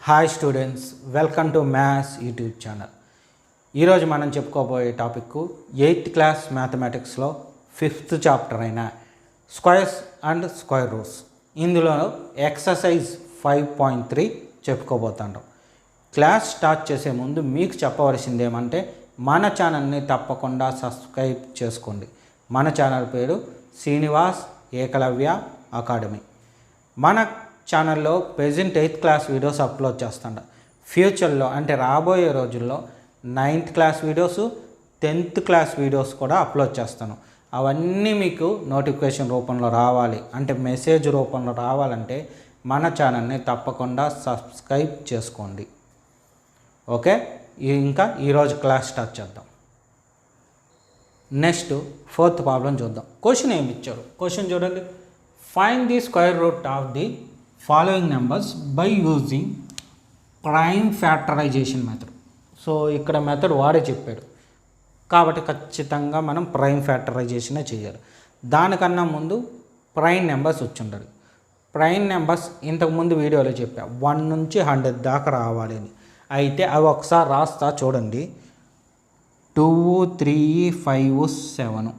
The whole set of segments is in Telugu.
Hi students, welcome to maths YouTube channel. ఈరోజు మనం చెప్పుకోబోయే టాపిక్ 8th క్లాస్ మ్యాథమెటిక్స్లో 5th చాప్టర్ అయిన స్క్వేర్స్ అండ్ స్క్వేర్ రూట్స్. ఇందులో ఎక్సర్సైజ్ 5.3 చెప్పుకోబోతాం. క్లాస్ స్టార్ట్ చేసే ముందు మీకు చెప్పవలసింది ఏమంటే మన ఛానల్ని తప్పకుండా సబ్స్క్రైబ్ చేసుకోండి. మన ఛానల్ పేరు శ్రీనివాస్ ఏకలవ్య అకాడమీ. మన ఛానల్లో present 8th class videos upload చేస్తాను. ఫ్యూచర్లో అంటే రాబోయే రోజుల్లో 9th class videos, 10th class videos కూడా అప్లోడ్ చేస్తాను. అవన్నీ మీకు నోటిఫికేషన్ రూపంలో రావాలి అంటే మెసేజ్ రూపంలో రావాలంటే మన ఛానల్ని తప్పకుండా సబ్స్క్రైబ్ చేసుకోండి. ఓకే, ఇంకా ఈరోజు క్లాస్ స్టార్ట్ చేద్దాం. నెక్స్ట్ 4th ప్రాబ్లం చూద్దాం. క్వశ్చన్ ఏమి ఇచ్చారు? క్వశ్చన్ చూడండి. Find the square root of the following numbers by using prime factorization method. So ఇక్కడ మెథడ్ వాడే చెప్పాడు కాబట్టి ఖచ్చితంగా మనం ప్రైమ్ ఫ్యాక్టరైజేషనే చేయాలి. దానికన్నా ముందు ప్రైమ్ నెంబర్స్ వచ్చి ఉండాలి. ప్రైమ్ నెంబర్స్ ఇంతకుముందు వీడియోలో చెప్పా 1 నుంచి 100 దాకా రావాలి అని. అయితే అవి ఒకసారి రాస్తా చూడండి. 2, 3, 5, 7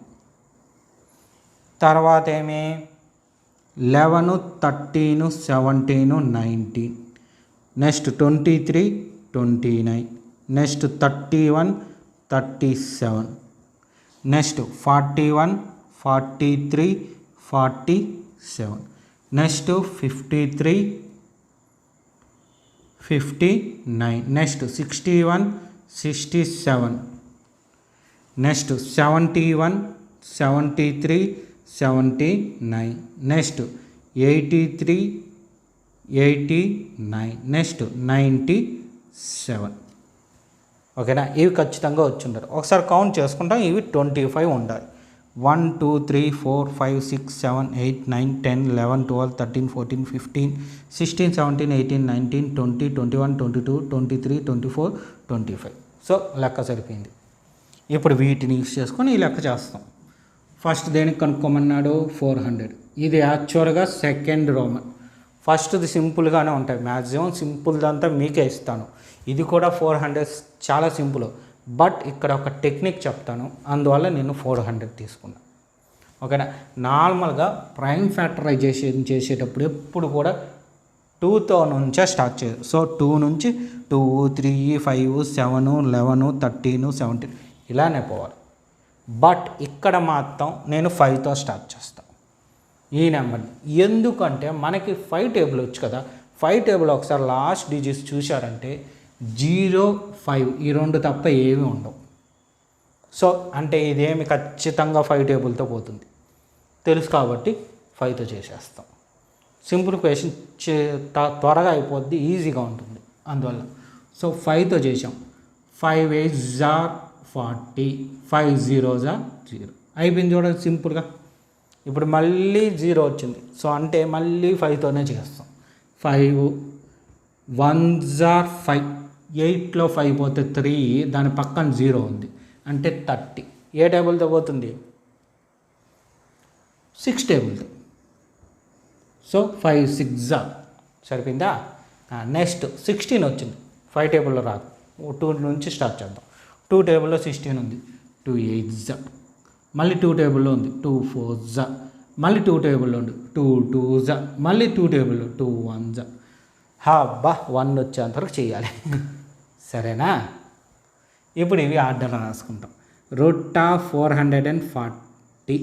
తర్వాత ఏమి 11, 13, 17, 19 next 23, 29 next 31, 37 next 41, 43, 47 next 53, 59 next 61, 67 next 71, 73, 79 next 83, 89 next 97. ఓకేనా? ఇవి ఖచ్చితంగా వచ్చి ఉంటారు. ఒకసారి కౌంట్ చేసుకుంటాం. ఇవి 25 ఉండాలి. 1, 2, 3, 4, 5, 6, 7, 8, 9, 10, 11, 12, 13, 14, 15, 16, 17, 18, 19, 20, 21, 22, 23, 24, 25. సో లెక్క సరిపోయింది. ఇప్పుడు వీటిని యూస్ చేసుకొని ఈ లెక్క చేస్తాం. ఫస్ట్ దేనికి కనుక్కోమన్నాడు? 400. ఇది యాక్చువల్గా సెకండ్ రోమన్. ఫస్ట్ది సింపుల్గానే ఉంటాయి. మ్యాక్సిమం సింపుల్దంతా మీకే ఇస్తాను. ఇది కూడా 400 చాలా సింపుల్. బట్ ఇక్కడ ఒక టెక్నిక్ చెప్తాను, అందువల్ల నేను 400 తీసుకున్నాను. ఓకేనా? నార్మల్గా ప్రైమ్ ఫ్యాక్టరైజేషన్ చేసేటప్పుడు ఎప్పుడు కూడా 2తో నుంచే స్టార్ట్ చేయాలి. సో 2 నుంచి 2, 3, 5, 7, 11, 13, 17 ఇలానే పోవాలి. బట్ ఇక్కడ మాత్రం నేను 5తో స్టార్ట్ చేస్తాను ఈ నెంబర్ని. ఎందుకంటే మనకి 5 టేబుల్ వచ్చు కదా. 5 టేబుల్ ఒకసారి లాస్ట్ డిజిట్స్ చూశారంటే 0, 5 ఈ రెండు తప్ప ఏమీ ఉండవు. సో అంటే ఇదేమి ఖచ్చితంగా 5 టేబుల్తో పోతుంది తెలుసు కాబట్టి 5తో చేసేస్తాం. సింపుల్ క్వశ్చన్ త్వరగా అయిపోద్ది, ఈజీగా ఉంటుంది అందువల్ల. సో 5తో చేసాం. 5 8s are 40, 5 zeros are 0 అయిపోయింది. చూడండి సింపుల్గా. ఇప్పుడు మళ్ళీ 0 వచ్చింది. సో అంటే మళ్ళీ 5తోనే చేస్తాం. 5 1s are 5, 8లో 5 పోతే 3, దాని పక్కన 0 ఉంది అంటే 30. ఏ టేబుల్తో పోతుంది? 6 టేబుల్తో. సో 5 6 are సరిపోయిందా? నెక్స్ట్ 16 వచ్చింది. 5 టేబుల్లో రాదు. 2 నుంచి స్టార్ట్ చేద్దాం. 2 టేబుల్లో 16 ఉంది. 2 8s మళ్ళీ 2 టేబుల్లో ఉంది. 2 4s మళ్ళీ 2 టేబుల్లో ఉంది. 2 2s మళ్ళీ 2 టేబుల్లో 2 1s. అబ్బా 1 వచ్చేంతవరకు చేయాలి. సరేనా? ఇప్పుడు ఇవి ఆర్డర్ రాసుకుంటాం. Root of 440,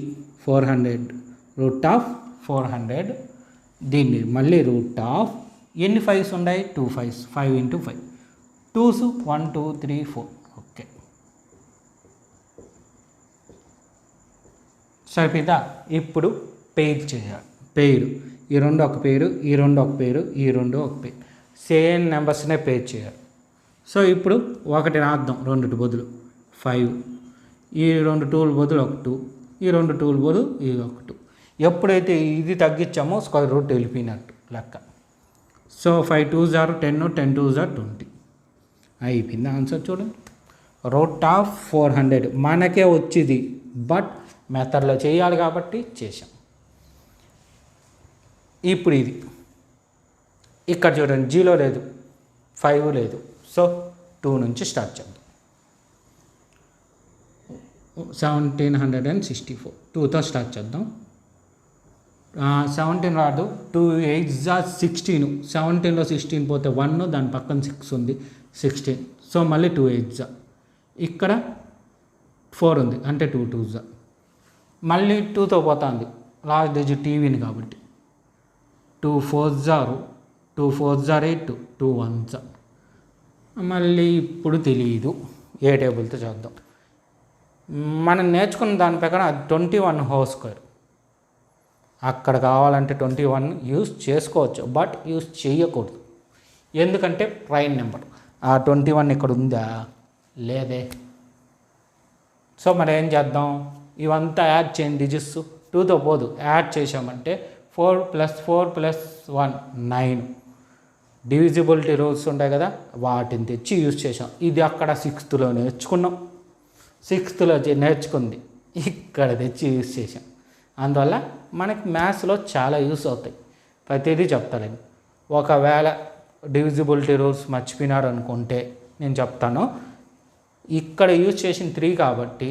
400 root of 400. దీన్ని మళ్ళీ రూట్ ఆఫ్ ఎన్ని 5s ఉన్నాయి? 2 5s, 5 into 5 2s 1 2 3 4. ఓకే సరిపోయిందా? ఇప్పుడు పెయిర్ చేయాలి. పెయిర్ ఈ రెండు ఒక పేరు, ఈ రెండు ఒక పేరు, ఈ రెండు ఒక పేరు, సేమ్ నెంబర్స్నే పేర్ చేయాలి. సో ఇప్పుడు ఒకటి రాద్దాం 2 బదులు 5, ఈ 2 2ల బదులు 1 2, ఈ 2 2ల బదులు ఈ 1 2. ఎప్పుడైతే ఇది తగ్గించామో స్క్వేర్ రూట్ వెళ్ళిపోయినట్టు లెక్క. So 5 2s are 10, 10 2s are 20 అయిపోయింది. ఆన్సర్ చూడండి. రూట్ ఆఫ్ 400 మనకే వచ్చింది, బట్ మెథడ్లో చేయాలి కాబట్టి చేసాం. ఇప్పుడు ఇది ఇక్కడ చూడండి, జీరో లేదు, 5 లేదు. సో 2 నుంచి స్టార్ట్ చేద్దాం. 1764 2తో స్టార్ట్ చేద్దాం. 17 రాదు. 2 8 16. 17లో 16 పోతే 1, దాని పక్కన 6 ఉంది, 16. సో మళ్ళీ 2 8 ఇక్కడ 4 ఉంది, అంటే 2 2 మళ్ళీ 2తో పోతుంది, లాస్ట్ డిజిట్ టీవీని కాబట్టి. 2 4 2 4 8 2 1 మళ్ళీ ఇప్పుడు తెలియదు ఏ టేబుల్తో చేద్దాం. మనం నేర్చుకున్న దాని ప్రకారం అది 21 హోల్ స్క్వేర్. అక్కడ కావాలంటే 21 యూజ్ చేసుకోవచ్చు, బట్ యూజ్ చేయకూడదు. ఎందుకంటే ప్రైమ్ నెంబర్. ఆ 21 ఇక్కడ ఉందా? లేదే. సో మరి ఏం చేద్దాం? ఇవంతా యాడ్ చేయండి డిజిట్స్. 2తో పోదు, యాడ్ చేసామంటే 4 + 4 + 1 9. డివిజిబిలిటీ రూల్స్ ఉంటాయి కదా, వాటిని తెచ్చి యూజ్ చేసాం. ఇది అక్కడ 6థ్లో నేర్చుకున్నాం. 6థ్లో నేర్చుకుంది ఇక్కడ తెచ్చి యూజ్ చేసాం. అందువల్ల మనకి మ్యాథ్స్లో చాలా యూస్ అవుతాయి. ప్రతిదీ చెప్తానండి. ఒకవేళ డివిజిబిలిటీ రూల్స్ మర్చిపోయినారు అనుకుంటే నేను చెప్తాను. ఇక్కడ యూజ్ చేసిన 3 కాబట్టి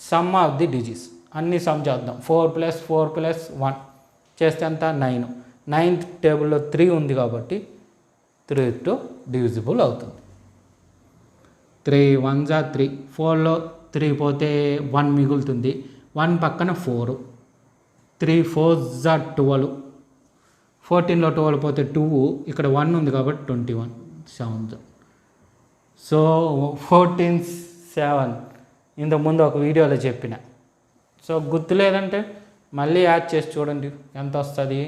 సమ్ ఆఫ్ ది డిజిట్స్ అన్ని సమ్ చేద్దాం. 4 + 4 + 1 చేస్తే ఎంత? 9. 9th టేబుల్లో 3 ఉంది కాబట్టి 3తో డివిజిబుల్ అవుతుంది. 3 1 3. 4లో 3 పోతే 1 మిగులుతుంది. 1 పక్కన 4. 3 4 12. 14లో 12 పోతే 2. ఇక్కడ 1 ఉంది కాబట్టి 21 7. సో 14 7 ఇంతకుముందు ఒక వీడియోలో చెప్పిన. సో గుర్తులేదంటే మళ్ళీ యాడ్ చేసి చూడండి ఎంత వస్తుంది.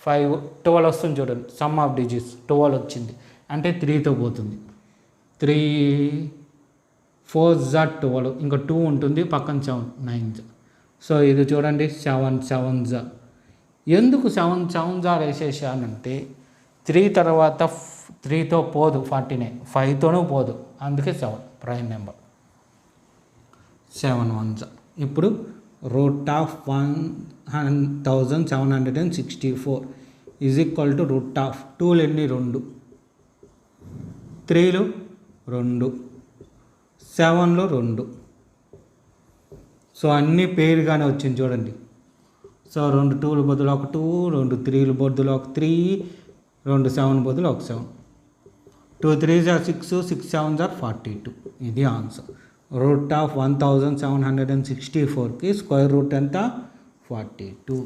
5 12 వస్తుంది చూడండి. సమ్ ఆఫ్ డిజిట్స్ 12 వచ్చింది అంటే 3తో పోతుంది. 3 4 12. ఇంకా 2 ఉంటుంది, పక్కన 7 9. సో ఇది చూడండి 7 7. ఎందుకు 7 7 వేసేసానంటే 3 తర్వాత 3తో పోదు 49, 5తోనూ పోదు, అందుకే 7 ప్రైమ్ నెంబర్. 7 1. ఇప్పుడు √1764 ఈజ్ ఈక్వల్ టు √2 ఎన్ని? 2. 3 2, 7 2. సో అన్నీ పేరుగానే వచ్చింది చూడండి. సో 2 2ల బదులు ఒక 2, 2 3ల బదులు ఒక 3, 2 7 బదులు ఒక 7. 2 3 6, 6 7 42. ఇది ఆన్సర్. √1764కి స్క్వేర్ రూట్ ఎంత? 42.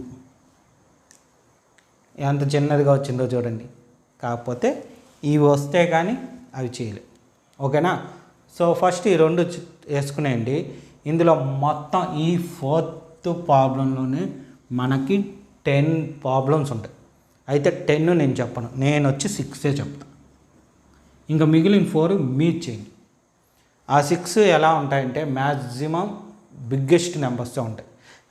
ఎంత చిన్నదిగా వచ్చిందో చూడండి. కాకపోతే ఇవి వస్తే కానీ అవి చేయలేవు. ఓకేనా? సో ఫస్ట్ ఈ 2 వేసుకునేయండి. ఇందులో మొత్తం ఈ 4th ప్రాబ్లంలోనే మనకి 10 ప్రాబ్లమ్స్ ఉంటాయి. అయితే 10 నేను చెప్పను, నేను వచ్చి 6 చెప్తాను. ఇంకా మిగిలిన 4 మీరు చేయండి. ఆ 6 ఎలా ఉంటాయంటే మ్యాక్సిమం బిగ్గెస్ట్ నెంబర్స్ ఉంటాయి.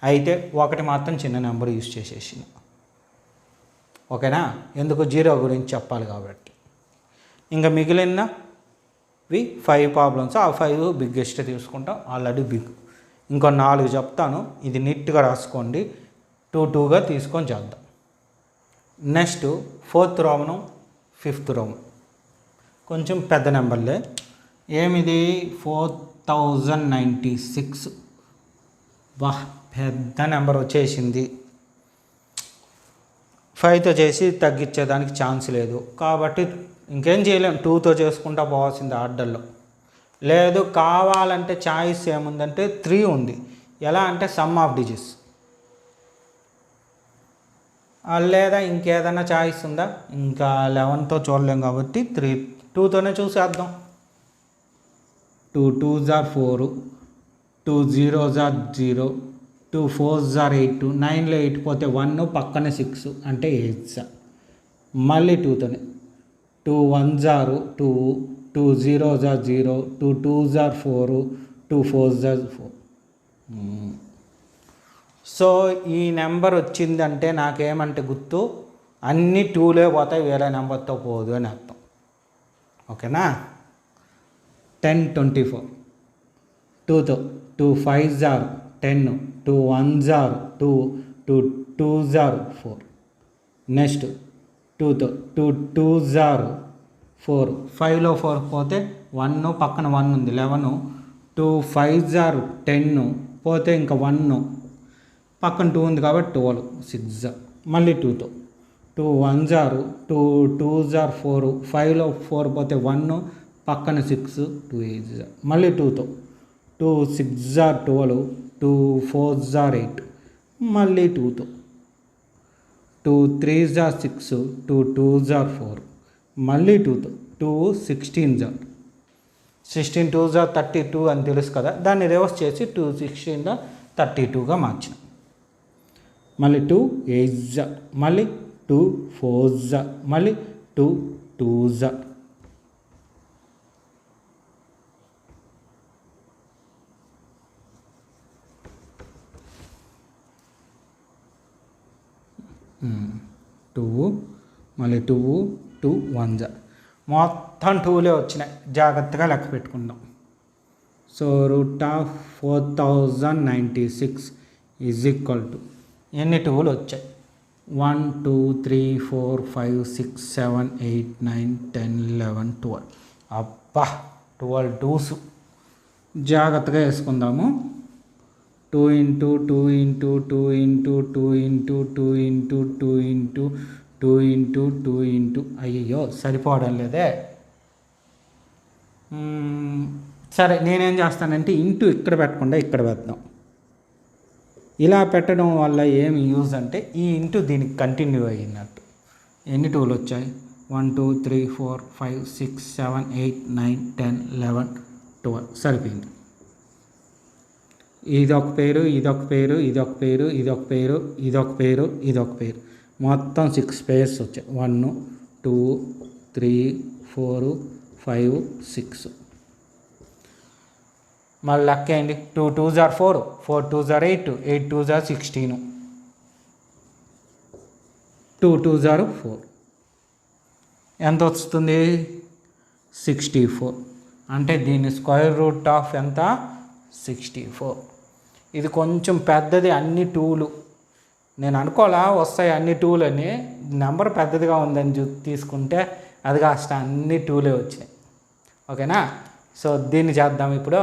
అయితే ఒకటి మాత్రం చిన్న నెంబర్ యూజ్ చేసేసింది. ఓకేనా? ఎందుకు? 0 గురించి చెప్పాలి కాబట్టి. ఇంకా మిగిలినవి 5 ప్రాబ్లమ్స్. ఆ 5 బిగ్గెస్ట్ తీసుకుంటాం, ఆల్రెడీ బిగ్. ఇంకో 4 చెప్తాను, ఇది నీట్గా రాసుకోండి. 2 2గా తీసుకొని చేద్దాం. నెక్స్ట్ 4th రోమను, 5th రోమన్ కొంచెం పెద్ద నెంబర్లే. ఏమిది? 4096. వా, పెద్ద నెంబర్ వచ్చేసింది. 5తో చేసి తగ్గించేదానికి ఛాన్స్ లేదు కాబట్టి ఇంకేం చేయలేం. 2తో చేసుకుంటా పోవాల్సింది ఆర్డర్లో. లేదు కావాలంటే చాయిస్ ఏముందంటే 3 ఉంది. ఎలా అంటే సమ్ ఆఫ్ డిజిట్స్. లేదా ఇంకేదైనా చాయిస్ ఉందా? ఇంకా 11తో చూడలేం కాబట్టి 2తోనే చూసేద్దాం. 2 2s 4, 2 0s 0, 2 4s 8. 9లో 8 పోతే 1, పక్కన 6 అంటే 8. మళ్ళీ 2తోనే 2 1s 2, 2 0s 0, 2 2s 4, 2 4s 4. So ఈ నెంబర్ వచ్చిందంటే నాకేమంటే గుర్తు అన్ని 2లే పోతాయి, వేరే నెంబర్తో పోదు అని అర్థం. ఓకేనా? 10 24. 2తో 2 5s 10, 2 1s 2, 2 2s 4. నెక్స్ట్ 2తో 2 2s 4, 5లో 4 పోతే 1 పక్కన 1 ఉంది 11, 2 5s are 10 పోతే ఇంకా 1 పక్కన 2 ఉంది కాబట్టి 12, 6 మళ్ళీ 2తో 2 1s are 2, 2s are 4, 5లో 4 పోతే 1 పక్కన 6, 2 8s మళ్ళీ 2తో 2 6s are 12, 2 4s are 8 మళ్ళీ 2తో 2 3s are 6, 2 2s are 4 మళ్ళీ 2తో 2 16s are 16 2s are 32 అని తెలుసు కదా, దాన్ని రివర్స్ చేసి 2 16 32గా మార్చిన. మళ్ళీ 2 8s మళ్ళీ 2 4s మళ్ళీ 2 2s. టూ మళ్ళీ 2 2 1s మొత్తం 2లే వచ్చినాయి. జాగ్రత్తగా లెక్క పెట్టుకుందాం. సో √4096 ఈజ్ ఈక్వల్ టు ఎన్ని 2లు వచ్చాయి? 1 2 3 4 5 6 7 8 9 10 11 12. అబ్బా 12 2s. జాగ్రత్తగా వేసుకుందాము. 2 × 2 × 2 × 2 × 2 × 2 × 2 × 2 అయ్యో సరిపోవడం లేదే. సరే నేనేం చేస్తానంటే ఇంటూ ఇక్కడ పెట్టకుండా ఇక్కడ పెడదాం. ఇలా పెట్టడం వల్ల ఏమి యూజ్ అంటే ఈ ఇంటూ దీనికి కంటిన్యూ అయినట్టు. ఎన్ని 2లు వచ్చాయి? 1 2 3 4 5 6 7 8 9 10 11 12 సరిపోయింది. ఇదొక పేరు ఇదొక పేరు ఇదొక పేరు ఇదొక పేరు ఇదొక పేరు ఇదొక పేరు మొత్తం 6 పేర్స్ వచ్చాయి. 1 2 3 4 5 6. మళ్ళీ లెక్క ఏంటి? 2 2s are 4, 4 2s are 8, 8 2s are 16, 2 2s are 4. ఎంత వస్తుంది? 64. అంటే దీని స్క్వేర్ రూట్ ఆఫ్ ఎంత? 64. ఇది కొంచెం పెద్దది, అన్ని 2లు. నేను అనుకోలా వస్తాయి అన్ని 2లు అని. నెంబర్ పెద్దదిగా ఉందని తీసుకుంటే అది కాస్త అన్ని 2లే వచ్చినాయి. ఓకేనా? సో దీన్ని చేద్దాం ఇప్పుడు.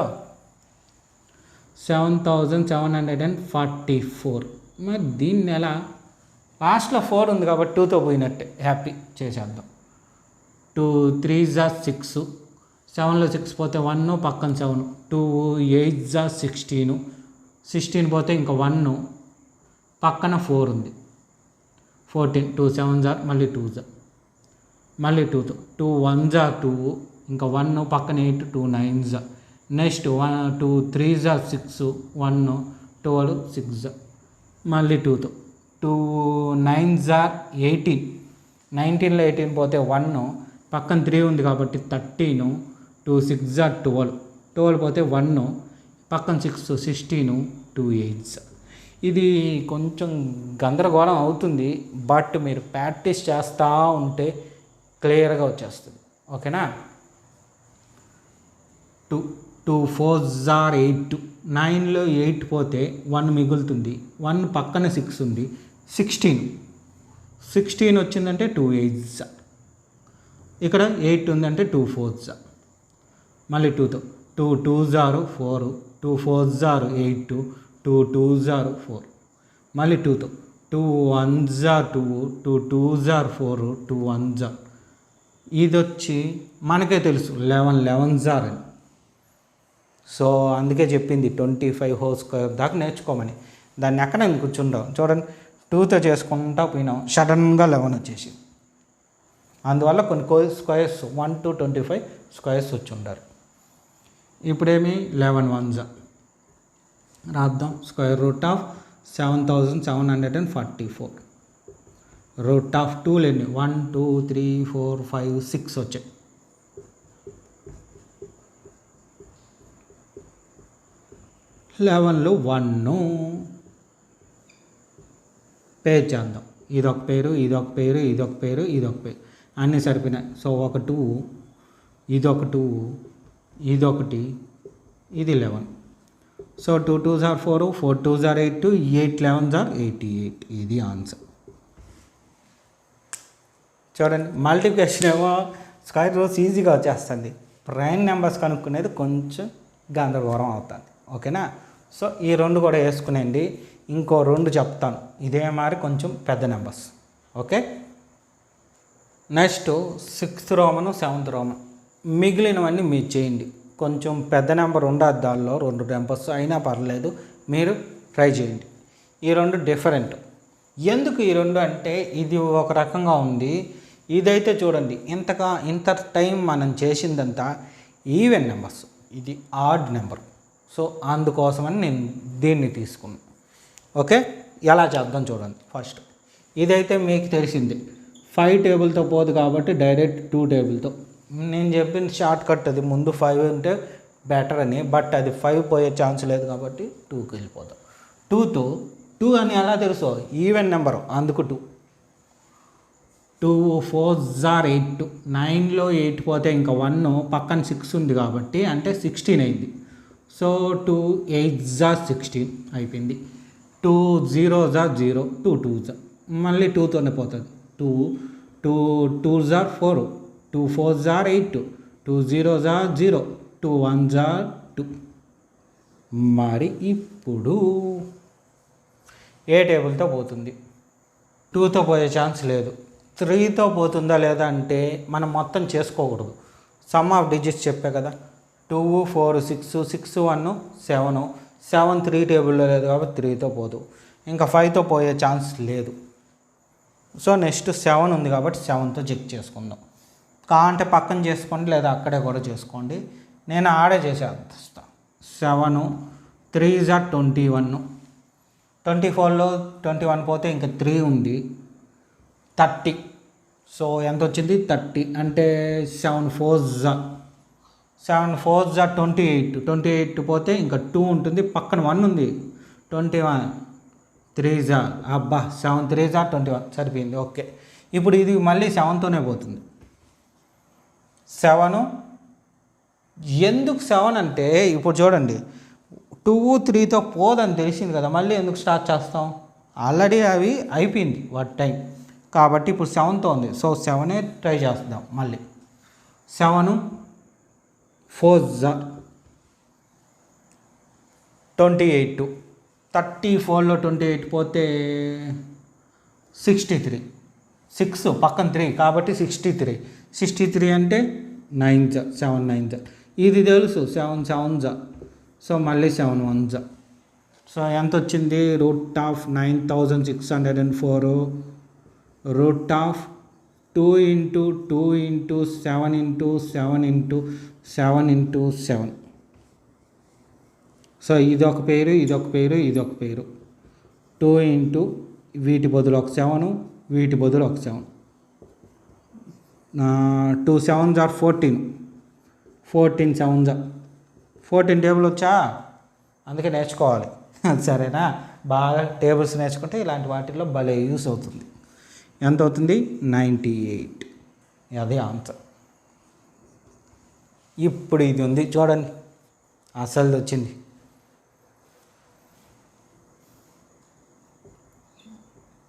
7744. మరి దీన్ని ఎలా? లాస్ట్లో 4 ఉంది కాబట్టి 2తో పోయినట్టే, హ్యాపీ చేసేద్దాం. 2 3s are 6, 7లో 6 పోతే 1 పక్కన 7, 2 8s are 16, 16 పోతే ఇంకా 1 పక్కన 4 ఉంది 14, 2 7s are మళ్ళీ 2s మళ్ళీ 2తో 2 1s are 2, ఇంకా 1 పక్కన 8, 2 9s. నెక్స్ట్ 2 3s are 6, 1 12 6 మళ్ళీ 2తో 2 9s are 18, 19లో 18 పోతే 1 పక్కన 3 ఉంది కాబట్టి 13, 2 6s are 12, 12 పోతే 1 పక్కన 6 16, 2 8s. ఇది కొంచెం గందరగోళం అవుతుంది, బట్ మీరు ప్రాక్టీస్ చేస్తూ ఉంటే క్లియర్గా వచ్చేస్తుంది. ఓకేనా? 2 4s are 8, 9లో 8 పోతే 1 మిగులుతుంది, 1 పక్కన 6 ఉంది, 16 వచ్చిందంటే 2 8s. ఇక్కడ 8 ఉందంటే 2 4s. మళ్ళీ 2తో 2 2s are 4, 2 4s are 8, 2 2s are 4. మళ్ళీ 2తో 2 1s are 2, 2 2s are 4, 2 1s are. ఇది వచ్చి మనకే తెలుసు 11 11s are అని. సో అందుకే చెప్పింది 25 హోల్ స్క్వేర్ దాకా నేర్చుకోమని. దాన్ని ఎక్కడ నేను కూర్చుంటాం చూడండి, 2తో చేసుకుంటా పోయినాం, సడన్గా 11 వచ్చేసి. అందువల్ల కొన్ని స్క్వేర్స్ 1 to 25 స్క్వేర్స్ వచ్చి ఉంటారు. ఇప్పుడేమి 11 1s రాద్దాం. Square root of 7744. Root of 2లు ఎన్ని? 1 2 3 4 5 6 వచ్చాయి. 11లో 1 పేర్ చేద్దాం. ఇదొక పేరు ఇదొక పేరు ఇదొక పేరు ఇదొక పేరు అన్నీ సరిపోయినాయి. సో ఒక 2, ఇదొక 2, ఇదొకటి, ఇది 11. So 2 2s are 4, 4 2s are 8, 8 11s are 88. ఇది ఆన్సర్. చూడండి, మల్టిప్లికేషన్ ఏమో స్క్వేర్ రూట్స్ ఈజీగా వచ్చేస్తుంది. ప్రైమ్ నెంబర్స్ కనుక్కునేది కొంచెం గందరగోళం అవుతుంది. ఓకేనా? సో ఈ రెండు కూడా వేసుకునేయండి. ఇంకో రెండు చెప్తాను, ఇదే మరి కొంచెం పెద్ద నెంబర్స్. ఓకే, నెక్స్ట్ 6th రోమను 7th రోమన్, మిగిలినవన్నీ మీరు చేయండి. కొంచెం పెద్ద నెంబర్ ఉండదు, దానిలో 2 నెంబర్స్ అయినా పర్లేదు, మీరు ట్రై చేయండి. ఈ రెండు డిఫరెంట్. ఎందుకు ఈ రెండు అంటే ఇది ఒక రకంగా ఉంది, ఇదైతే చూడండి ఇంత టైం మనం చేసిందంతా ఈవెన్ నెంబర్స్, ఇది ఆడ్ నెంబర్. సో అందుకోసమని నేను దీన్ని తీసుకున్నాను. ఓకే, ఎలా చేద్దాం చూడండి. ఫస్ట్ ఇదైతే మీకు తెలిసింది 5 టేబుల్తో పోదు కాబట్టి డైరెక్ట్ 2 టేబుల్తో. నేను చెప్పిన షార్ట్ కట్ అది, ముందు 5 ఉంటే బెటర్ అని, బట్ అది 5 పోయే ఛాన్స్ లేదు కాబట్టి 2కి వెళ్ళిపోతాం. 2తో 2 అని ఎలా తెలుసు, ఈవెన్ నెంబరు, అందుకు 2. 2 4s are 8. 9లో 8 పోతే ఇంకా 1 పక్కన 6 ఉంది కాబట్టి అంటే 16 అయింది. సో 2 8s are 16 అయిపోయింది. 2 0s are 0, 2 2s మళ్ళీ 2తోనే పోతుంది. 2 2s are 4, 2 4s are 8, 2 0s are 0, 2 1s are 2. మరి ఇప్పుడు ఏ టేబుల్తో పోతుంది? 2తో పోయే ఛాన్స్ లేదు. 3తో పోతుందా లేదా అంటే మనం మొత్తం చేసుకోకూడదు, సమ్ ఆఫ్ డిజిట్స్ చెప్పే కదా. 2 4 6 6 1 7, 7 3 టేబుల్లో లేదు కాబట్టి 3తో పోదు. ఇంకా 5తో పోయే ఛాన్స్ లేదు. సో నెక్స్ట్ 7 ఉంది కాబట్టి 7తో చెక్ చేసుకుందాం. కాంటే పక్కన చేసుకోండి లేదా అక్కడే కూడా చేసుకోండి, నేను ఆడే చేసేస్తా. 7 3s are 21, 24లో 21 పోతే ఇంకా 3 ఉంది, 30. సో ఎంత వచ్చింది? 30 అంటే 7 4s are 28, 28 పోతే ఇంకా 2 ఉంటుంది, పక్కన 1 ఉంది, 21 3s are, అబ్బా 7 3s are 21 సరిపోయింది. ఓకే, ఇప్పుడు ఇది మళ్ళీ 7తోనే పోతుంది. 7 ఎందుకు 7 అంటే ఇప్పుడు చూడండి 2 3తో పోదని తెలిసింది కదా, మళ్ళీ ఎందుకు స్టార్ట్ చేస్తాం? ఆల్రెడీ అవి అయిపోయింది వాటి టైం కాబట్టి ఇప్పుడు 7తో ఉంది. సో 7ఏ ట్రై చేద్దాం మళ్ళీ. 7 4s are 28, 34లో 28 పోతే 63, 6 పక్కన 3 కాబట్టి 63 అంటే 9s 7 9s, ఇది తెలుసు 7 7s. సో మళ్ళీ 7 1s. సో ఎంత వచ్చింది? √9604, √2 into 2 into 7 into 7 into 7 into 7. So ఇదొక పేరు, ఇదొక పేరు, ఇదొక పేరు. 2 into వీటి బదులు ఒక 7, వీటి బదులు ఒక 7. 2 7s are 14, 14 7s are 14 table వచ్చా, అందుకే నేర్చుకోవాలి. సరేనా? బాగా టేబుల్స్ నేర్చుకుంటే ఇలాంటి వాటిల్లో భలే యూస్ అవుతుంది. ఎంత అవుతుంది? 98. అదే ఆన్సర్. ఇప్పుడు ఇది ఉంది చూడండి, అసలు వచ్చింది.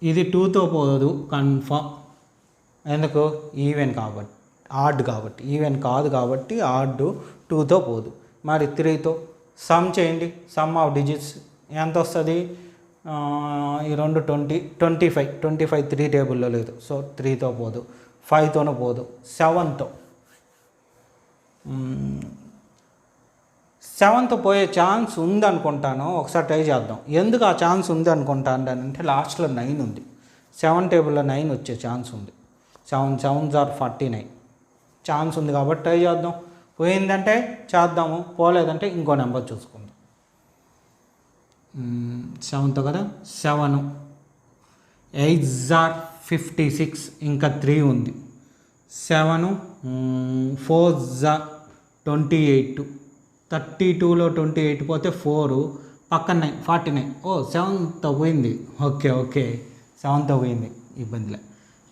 ఇది 2తో పోదు కన్ఫర్మ్, ఎందుకు? ఈవెన్ కాబట్టి, ఆడ్ కాబట్టి. ఈవెన్ కాదు కాబట్టి ఆడ్ 2తో పోదు. మరి 3తో సమ్ చేయండి, సమ్ ఆఫ్ డిజిట్స్ ఎంత వస్తుంది? ఈ రెండు 25 3 టేబుల్లో లేదు, సో 3తో పోదు. 5తోనూ పోదు. 7తో పోయే ఛాన్స్ ఉంది అనుకుంటాను, ఒకసారి ట్రై చేద్దాం. ఎందుకు ఆ ఛాన్స్ ఉంది అనుకుంటాను అంటే లాస్ట్లో 9 ఉంది, 7 టేబుల్లో 9 వచ్చే ఛాన్స్ ఉంది. 7 7s are 49 ఛాన్స్ ఉంది కాబట్టి ట్రై చేద్దాం. పోయిందంటే చేద్దాము, పోలేదంటే ఇంకో నెంబర్ చూసుకుందాం. 7తో కదా, 7 8s are 56 ఇంకా 3 ఉంది. 7 4s are 28, 32లో 28 పోతే 4 పక్కన 9 49. ఓ 7తో పోయింది. ఓకే 7తో పోయింది, ఇబ్బందిలే.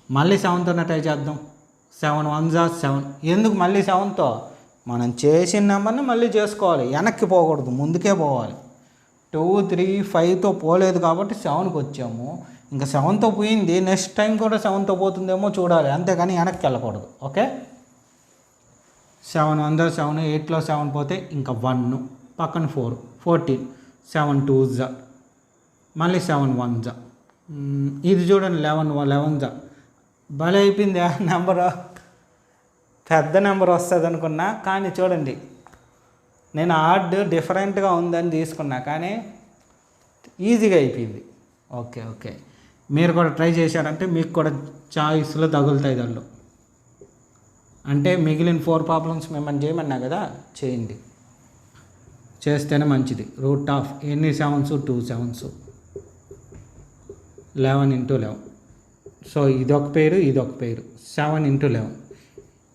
మళ్ళీ 7తోనే ట్రై చేద్దాం. 7 1s are 7. ఎందుకు మళ్ళీ 7తో? మనం చేసిన నెంబర్ని మళ్ళీ చేసుకోవాలి, వెనక్కి పోకూడదు, ముందుకే పోవాలి. 2 3 5తో పోలేదు కాబట్టి 7కి వచ్చాము. ఇంకా 7తో పోయింది, నెక్స్ట్ టైం కూడా 7తో పోతుందేమో చూడాలి, అంతేగాని వెనక్కి వెళ్ళకూడదు. ఓకే, 7 వందల 7, 8లో 7 పోతే ఇంకా 1 పక్కన 4, 14, 7 2s, మళ్ళీ 7 1s. ఇది చూడండి 11s. భలే అయిపోయింది నెంబర్. పెద్ద నెంబర్ వస్తుంది అనుకున్నా, కానీ చూడండి నేను ఆర్డ్ డిఫరెంట్గా ఉందని తీసుకున్నా, కానీ ఈజీగా అయిపోయింది. ఓకే మీరు కూడా ట్రై చేశారంటే మీకు కూడా చాయిస్లో తగులుతాయి దానిలో. అంటే మిగిలిన 4 ప్రాబ్లమ్స్ మిమ్మల్ని చేయమన్నా కదా, చేయండి, చేస్తేనే మంచిది. రూట్ ఆఫ్ ఎన్ని 7s, 2 7s, 11 × 11. సో ఇదొక పేరు, 7 × 11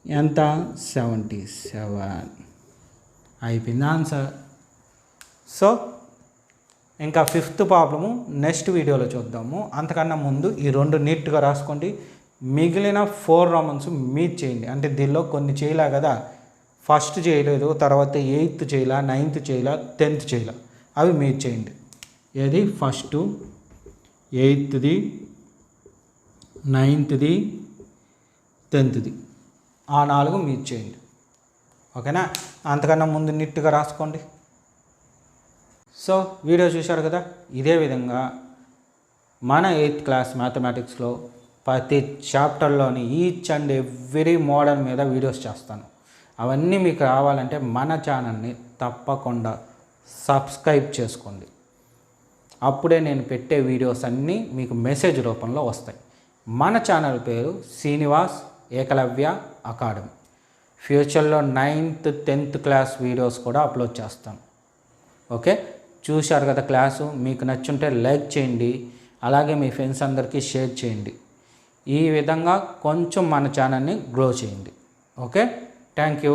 ఎంత? 77. అయిపోయింది ఆన్సర్. సో ఇంకా 5th ప్రాబ్లము నెక్స్ట్ వీడియోలో చూద్దాము. అంతకన్నా ముందు ఈ 2 నీట్గా రాసుకోండి. మిగిలిన 4 రామన్స్ మీట్ చేయండి. అంటే దీనిలో కొన్ని చేయలే కదా, ఫస్ట్ చేయలేదు, తర్వాత 8th చేయలే, 9th చేయలే, 10th చేయలే, అవి మీట్ చేయండి. ఏది? ఫస్ట్ 8th, 9th, 10th, ఆ 4 మీట్ చేయండి. ఓకేనా? అంతకన్నా ముందు నీట్గా రాసుకోండి. సో వీడియో చూశారు కదా, ఇదే విధంగా మన 8th క్లాస్ మ్యాథమెటిక్స్లో ప్రతి చాప్టర్లోని ఈచ్ అండ్ ఎవ్రీ మోడల్ మీద వీడియోస్ చేస్తాను. అవన్నీ మీకు రావాలంటే మన ఛానల్ని తప్పకుండా సబ్స్క్రైబ్ చేసుకోండి. అప్పుడే నేను పెట్టే వీడియోస్ అన్నీ మీకు మెసేజ్ రూపంలో వస్తాయి. మన ఛానల్ పేరు శ్రీనివాస్ ఏకలవ్య అకాడమీ. ఫ్యూచర్లో 9th, 10th క్లాస్ వీడియోస్ కూడా అప్లోడ్ చేస్తాను. ఓకే, చూశారు కదా క్లాసు. మీకు నచ్చుంటే లైక్ చేయండి, అలాగే మీ ఫ్రెండ్స్ అందరికీ షేర్ చేయండి. ఈ విధంగా కొంచెం మన ఛానల్ని గ్రో చేయండి. Okay, thank you.